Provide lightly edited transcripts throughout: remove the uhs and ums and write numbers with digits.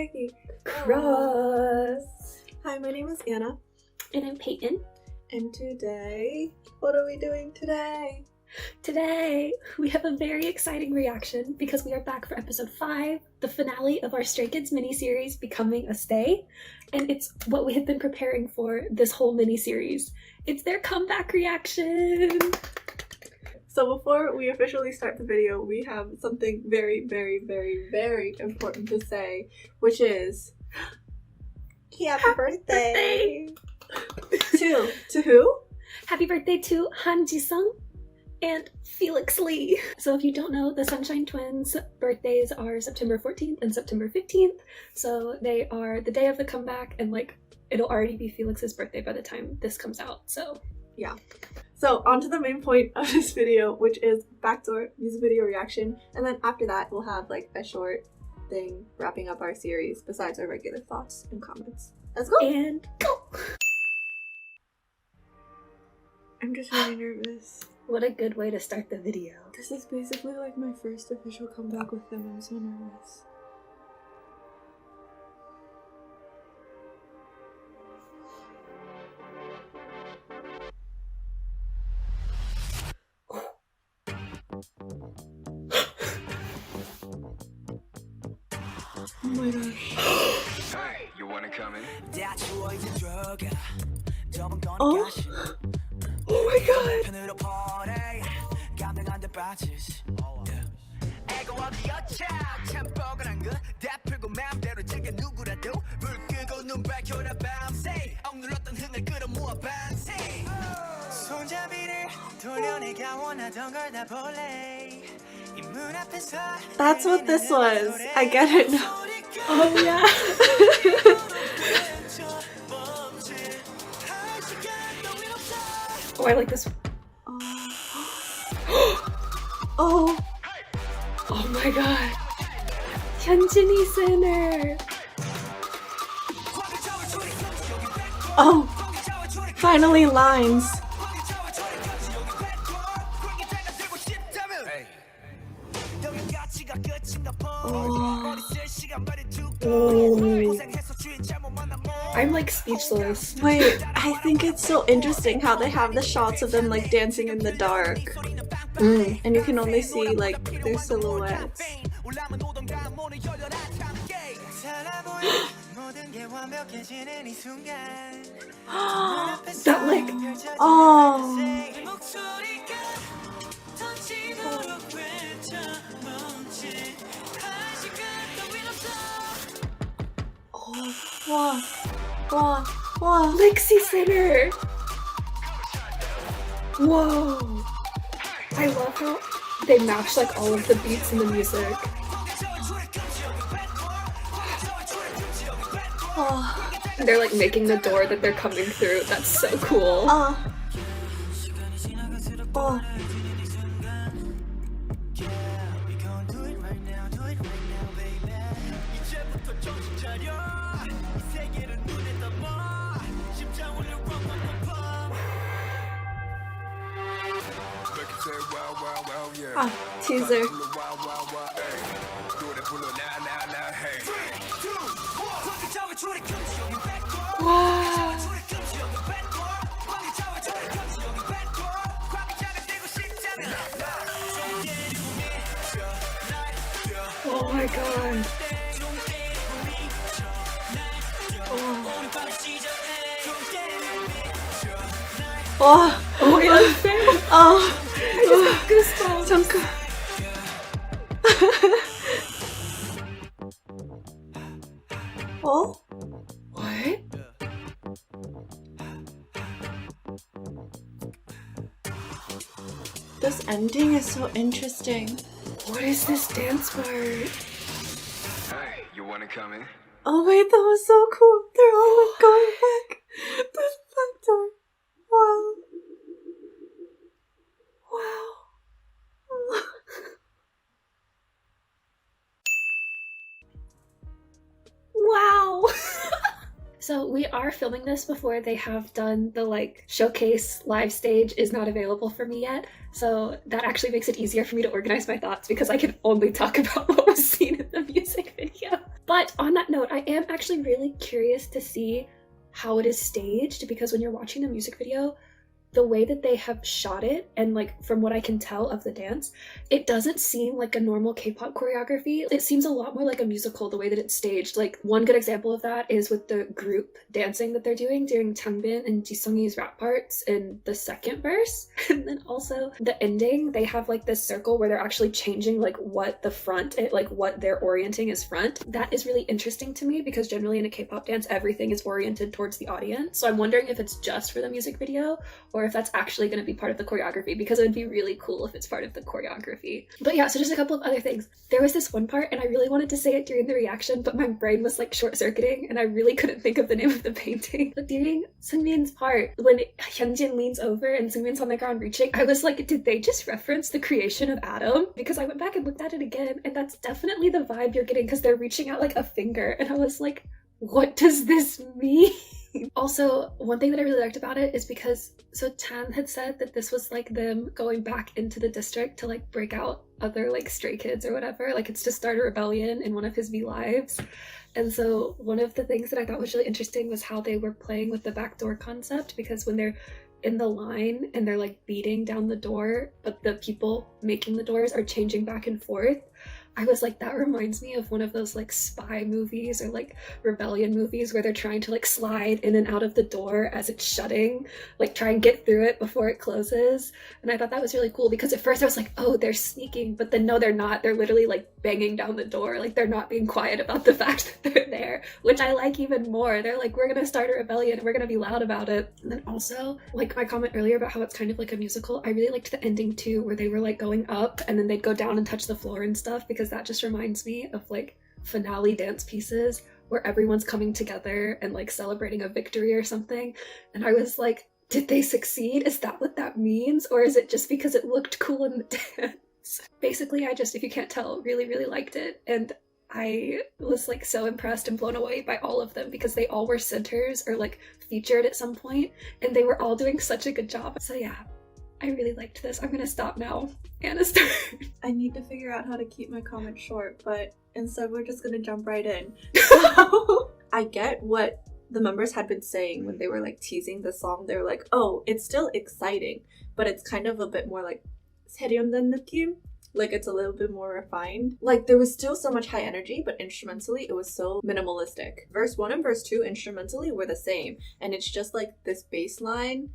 Maggie. Cross. Hi, my name is Anna. And I'm Peyton. And today, what are we doing today? Today, we have a very exciting reaction because we are back for episode 5, the finale of our Stray Kids miniseries, Becoming a Stay. And it's what we have been preparing for this whole miniseries. It's their comeback reaction. So before we officially start the video, we have something very, very, very, very important to say, which is happy birthday. To who? Happy birthday to Han Ji-sung and Felix Lee. So if you don't know, the Sunshine Twins' birthdays are September 14th and September 15th. So they are the day of the comeback, and like it'll already be Felix's birthday by the time this comes out. So yeah. So on to the main point of this video, which is backdoor music video reaction, and then after that we'll have like a short thing wrapping up our series besides our regular thoughts and comments. Let's go! And go! I'm just really nervous. What a good way to start the video. This is basically like my first official comeback with them. I'm so nervous. Oh my gosh. Hey, you wanna come in? Oh? Oh my god! That's what this was. I get it now. Oh yeah. Oh, I like this. Oh. Oh my god. Hyunjin이 Center. Oh. Finally lines. Oh. Oh. I'm like speechless. Wait, I think it's so interesting how they have the shots of them like dancing in the dark. And you can only see like their silhouettes. That like, oh. Oh, wow. Lexi Center. Whoa. I love how they match like all of the beats in the music. Oh. And they're like making the door that they're coming through. That's so cool. Oh. Ah, teaser. Wow. Oh my god. Oh. Oh my god. Oh. I just got goosebumps. Oh? What? This ending is so interesting. What is this dance part? Hey, you wanna come in? Oh wait, that was so cool. They're all like going back. This factor. Wow. Wow. Wow. So we are filming this before they have done the like showcase live stage is not available for me yet. So that actually makes it easier for me to organize my thoughts because I can only talk about what was seen in the music video. But on that note, I am actually really curious to see how it is staged, because when you're watching the music video, the way that they have shot it, and like from what I can tell of the dance, it doesn't seem like a normal K-pop choreography. It seems a lot more like a musical the way that it's staged. Like one good example of that is with the group dancing that they're doing during Changbin and Jisung's rap parts in the second verse. And then also the ending, they have like this circle where they're actually changing like what the front, like what they're orienting as front. That is really interesting to me because generally in a K-pop dance, everything is oriented towards the audience. So I'm wondering if it's just for the music video or if that's actually going to be part of the choreography, because it would be really cool if it's part of the choreography. But yeah, so just a couple of other things. There was this one part and I really wanted to say it during the reaction, but my brain was like short-circuiting and I really couldn't think of the name of the painting. But during Seungmin's part, when Hyunjin leans over and Seungmin's on the ground reaching, I was like, did they just reference the creation of Adam? Because I went back and looked at it again and that's definitely the vibe you're getting because they're reaching out like a finger, and I was like, what does this mean? Also, one thing that I really liked about it is because, so Chan had said that this was like them going back into the district to like break out other like stray kids or whatever, like it's to start a rebellion in one of his V lives. And so one of the things that I thought was really interesting was how they were playing with the backdoor concept, because when they're in the line and they're like beating down the door, but the people making the doors are changing back and forth, I was like, that reminds me of one of those like spy movies or like rebellion movies where they're trying to like slide in and out of the door as it's shutting, like try and get through it before it closes. And I thought that was really cool because at first I was like, oh, they're sneaking, but then no, they're not. They're literally like banging down the door. Like they're not being quiet about the fact that they're there, which I like even more. They're like, we're gonna start a rebellion and we're gonna be loud about it. And then also, like my comment earlier about how it's kind of like a musical, I really liked the ending too, where they were like going up and then they'd go down and touch the floor and stuff, because that just reminds me of like finale dance pieces where everyone's coming together and like celebrating a victory or something. And I was like, did they succeed? Is that what that means? Or is it just because it looked cool in the dance? Basically, I just, if you can't tell, really, really liked it. And I was like so impressed and blown away by all of them because they all were centers or like featured at some point and they were all doing such a good job. So yeah, I really liked this. I'm gonna stop now. Anna, start. I need to figure out how to keep my comments short, but instead we're just gonna jump right in. So, I get what the members had been saying when they were like teasing the song. They were like, oh, it's still exciting, but it's kind of a bit more like 세련된 느낌. Like it's a little bit more refined. Like there was still so much high energy, but instrumentally it was so minimalistic. Verse 1 and verse 2 instrumentally were the same, and it's just like this bass line.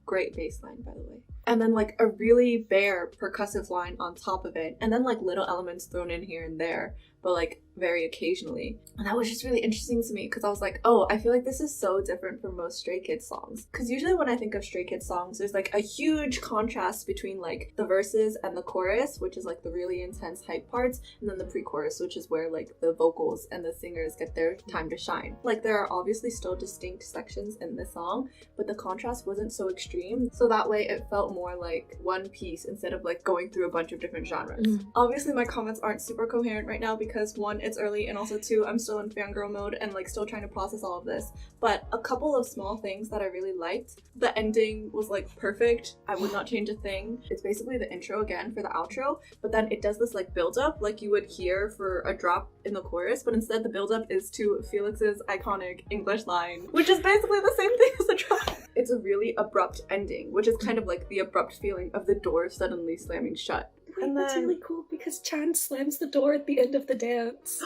Great bass line, by the way. And then like a really bare percussive line on top of it, and then like little elements thrown in here and there, but like very occasionally. And that was just really interesting to me because I was like, oh, I feel like this is so different from most Stray Kids songs. Because usually when I think of Stray Kids songs, there's like a huge contrast between like the verses and the chorus, which is like the really intense hype parts, and then the pre-chorus, which is where like the vocals and the singers get their time to shine. Like there are obviously still distinct sections in this song, but the contrast wasn't so extreme, so that way it felt more like one piece instead of like going through a bunch of different genres. Obviously my comments aren't super coherent right now because one, it's early, and also two, I'm still in fangirl mode and like still trying to process all of this. But a couple of small things that I really liked. The ending was like perfect. I would not change a thing. It's basically the intro again for the outro, but then it does this like build up like you would hear for a drop in the chorus, but instead the build up is to Felix's iconic English line, which is basically the same thing as the drop. It's a really abrupt ending, which is kind of like the abrupt feeling of the door suddenly slamming shut. Wait, And that's then- really cool because Chan slams the door at the end of the dance.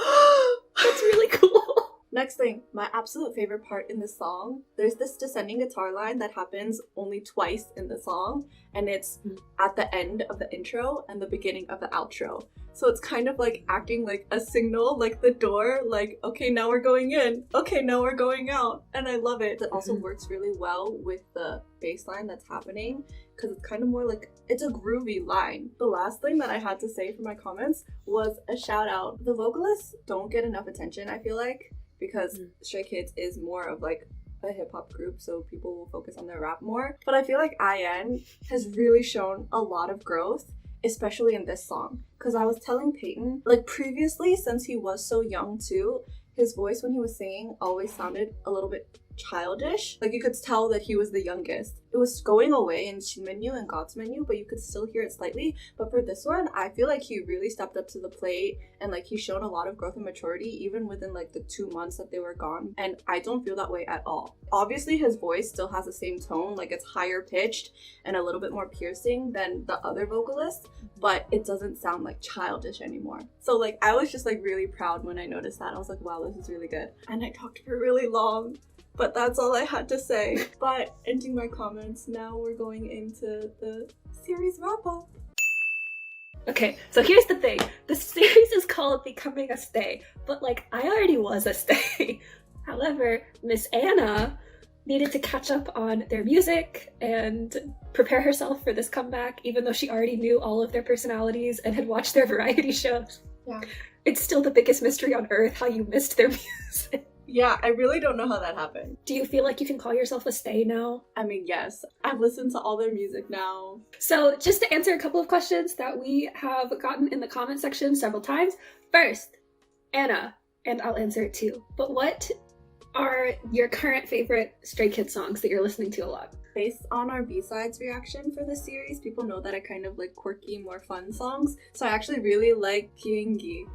That's really cool. Next thing, my absolute favorite part in this song, there's this descending guitar line that happens only twice in the song, and it's at the end of the intro and the beginning of the outro. So it's kind of like acting like a signal, like the door, like, okay, now we're going in, okay, now we're going out, and I love it. It also works really well with the bass line that's happening, because it's kind of more like, it's a groovy line. The last thing that I had to say for my comments was a shout out. The vocalists don't get enough attention, I feel like, because Stray Kids is more of like a hip-hop group, so people will focus on their rap more. But I feel like IN has really shown a lot of growth, especially in this song. Because I was telling Peyton, like previously, since he was so young too, his voice when he was singing always sounded a little bit childish. Like you could tell that he was the youngest. It was going away in Shin Menu and God's Menu, but you could still hear it slightly. But for this one, I feel like he really stepped up to the plate, and like he's shown a lot of growth and maturity even within like the 2 months that they were gone. And I don't feel that way at all. Obviously his voice still has the same tone, like it's higher pitched and a little bit more piercing than the other vocalists, but it doesn't sound like childish anymore. So like I was just like really proud when I noticed that. I was like, wow, this is really good. And I talked for really long. But that's all I had to say. But ending my comments, now we're going into the series wrap-up. Okay, so here's the thing. The series is called Becoming a Stay, but like I already was a stay. However, Miss Anna needed to catch up on their music and prepare herself for this comeback, even though she already knew all of their personalities and had watched their variety shows. Yeah. It's still the biggest mystery on earth how you missed their music. Yeah, I really don't know how that happened. Do you feel like you can call yourself a stay now? I mean, yes. I've listened to all their music now. So just to answer a couple of questions that we have gotten in the comment section several times. First, Anna, and I'll answer it too, but what are your current favorite Stray Kids songs that you're listening to a lot? Based on our B-sides reaction for this series, people know that I kind of like quirky, more fun songs. So I actually really like Pyungi.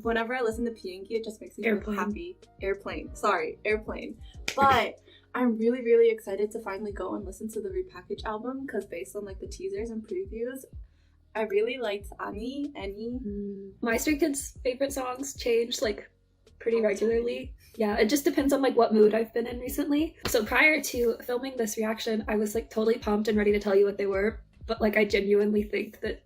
Whenever I listen to Pyungi, it just makes me feel happy. Airplane. But I'm really, really excited to finally go and listen to the Repackage album, because based on like the teasers and previews, I really liked Annie. My Stray Kids favorite songs change like pretty regularly. Yeah, it just depends on like what mood I've been in recently. So prior to filming this reaction, I was like totally pumped and ready to tell you what they were, but like I genuinely think that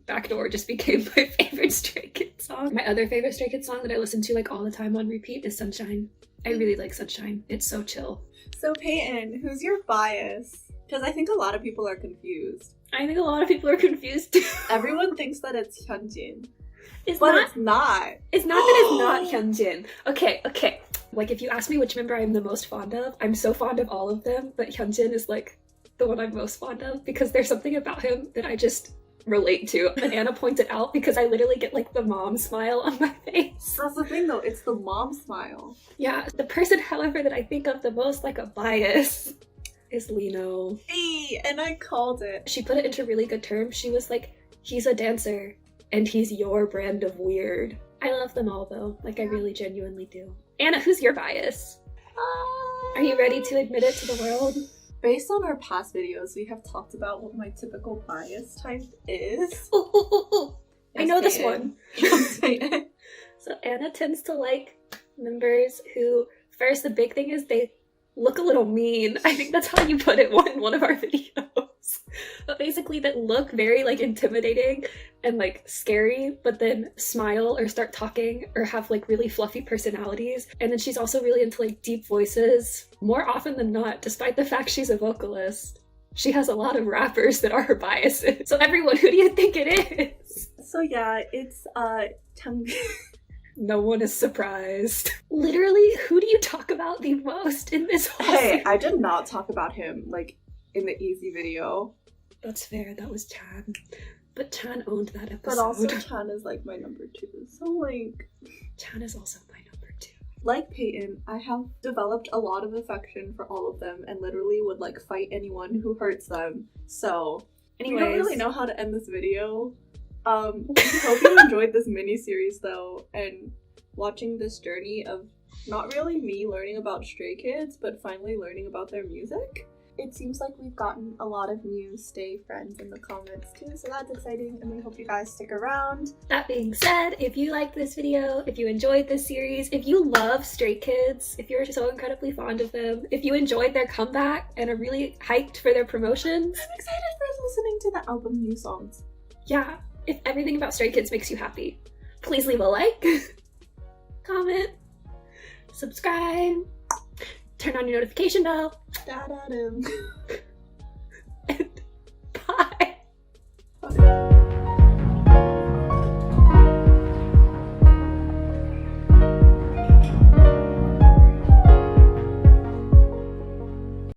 Backdoor just became my favorite Stray Kids song. My other favorite Stray Kids song that I listen to like all the time on repeat is Sunshine. I really like Sunshine. It's so chill. So Peyton, who's your bias? Because I think a lot of people are confused. I think a lot of people are confused too. Everyone thinks that it's Hyunjin. It's not. It's not that it's not Hyunjin. Okay. Like if you ask me which member I'm the most fond of, I'm so fond of all of them, but Hyunjin is like the one I'm most fond of because there's something about him that I just relate to. And Anna pointed out because I literally get like the mom smile on my face. That's the thing though, it's the mom smile. Yeah, the person, however, that I think of the most like a bias is Lino. Hey, and I called it. She put it into really good terms. She was like, he's a dancer and he's your brand of weird. I love them all though, like I really genuinely do. Anna, who's your bias? Are you ready to admit it to the world? Based on our past videos, we have talked about what my typical bias type is. Ooh. I know this one. Say it. So Anna tends to like members who, first, the big thing is they look a little mean. I think that's how you put it in one of our videos. But basically that look very like intimidating and like scary, but then smile or start talking or have like really fluffy personalities. And then she's also really into like deep voices. More often than not, despite the fact she's a vocalist, she has a lot of rappers that are her biases. So everyone, who do you think it is? So yeah, it's Changbin. No one is surprised. Literally, who do you talk about the most in this whole series? I did not talk about him like in the Easy video. That's fair, that was Chan. But Chan owned that episode. But also Chan is like my number 2. So like... Chan is also my number 2. Like Peyton, I have developed a lot of affection for all of them and literally would like fight anyone who hurts them. So, anyways, we don't really know how to end this video. We hope you enjoyed this mini-series though, and watching this journey of not really me learning about Stray Kids, but finally learning about their music. It seems like we've gotten a lot of new Stay friends in the comments too, so that's exciting, and we hope you guys stick around. That being said, if you liked this video, if you enjoyed this series, if you love Stray Kids, if you're so incredibly fond of them, if you enjoyed their comeback and are really hyped for their promotions, I'm excited for listening to the album new songs. Yeah, if everything about Stray Kids makes you happy, please leave a like, comment, subscribe, turn on your notification bell. Da-da-dum.